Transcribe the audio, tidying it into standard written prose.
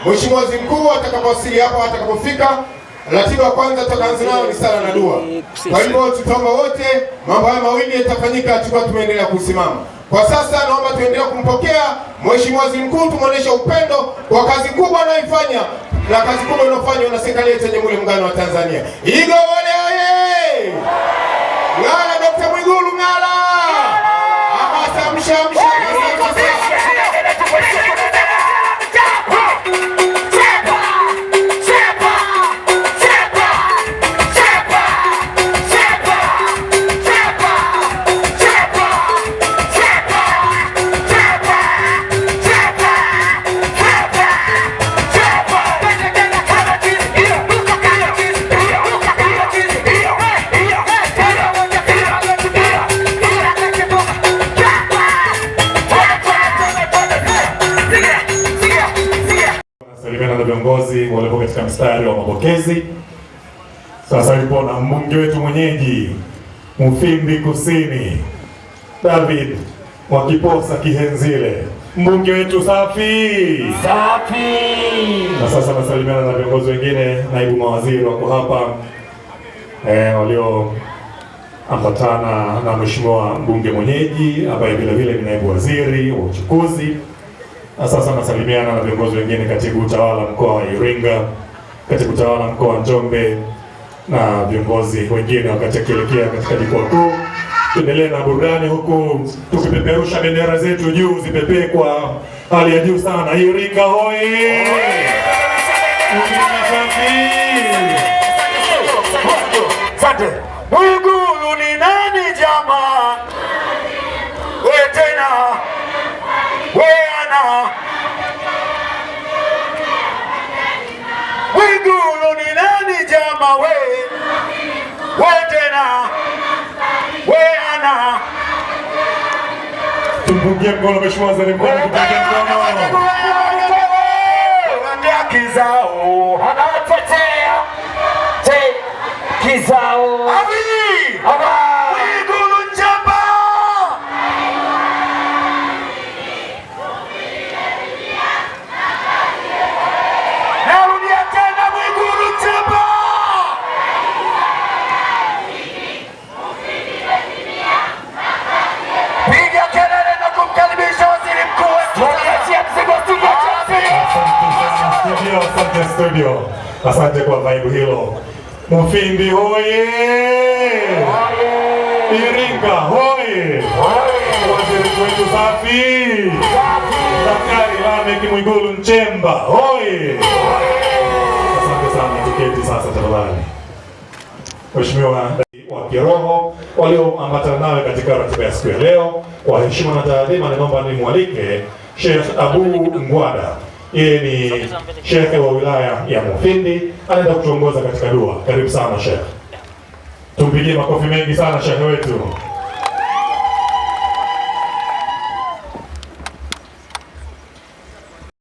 Mheshimiwa Waziri Mkuu atakapowasili hapa, atakapofika, ratiba ya kwanza tutaanza nayo ni sala na dua. Kwa hivyo tutaomba wote, mambo haya mawili yatafanyika tukiwa tumeendelea kusimama. Kwa sasa naomba tuendelee kumpokea Mheshimiwa Waziri Mkuu, tumuoneshe upendo kwa kazi kubwa anayoifanya na kazi kubwa inayofanywa na serikali yetu ya Jamhuri ya Muungano wa Tanzania. Igowole oye! Ng'ala Dr. Mwigulu ng'ala! Amasa mshamsha! Na viongozi walipo katika mstari wa mapokezi. Sasa yupo na mbunge wetu mwenyeji Mufindi Kusini David Mwakiposa Kihenzile, mbunge wetu safi safi. Na sasa nasalimiana na viongozi wengine, naibu mawaziri wako hapa walio ambatana na mheshimiwa mbunge mwenyeji ambaye vile vile ni naibu waziri wa uchukuzi. Na sasa nasalimiana na viongozi wengine, katibu utawala mkoa wa Iringa, katibu utawala mkoa wa Njombe na viongozi wengine wakati akielekea katika jukwaa kuu. Tuendelee na burudani huku tukipeperusha bendera zetu juu, zipepee kwa hali ya juu sana. Iringa hoye! Asante. Mwigulu ni nani jamaa? We tena. We ana. Mwigulu ni nani jamaa we? We tena. We ana. Tumpungie mkono mheshimiwa waziri mkuu, tumpungie mkono. Kizao anatetea kizao Mwigulu Nchemba. Narudia tena, Mwigulu Nchemba. Piga kelele na kumkaribisha waziri mkuu wetu. Asante studio. Asante kwa vibe hilo. Mufindi hoye! Iringa hoye! Waziri wetu safi! Daktari Lameck Mwigulu Nchemba hoye! Asante sana, tuketi sasa tafadhali. Mheshimiwa wa kiroho walioambatana nawe katika ratiba ya siku ya leo, kwa heshima na taadhima, naomba nimwalike Sheikh Abu Ngwada. Yeye ni shekhe wa wilaya ya Mufindi, anaenda kutuongoza katika dua. Karibu sana Sheikh. Tumpigie makofi mengi sana shekhe wetu.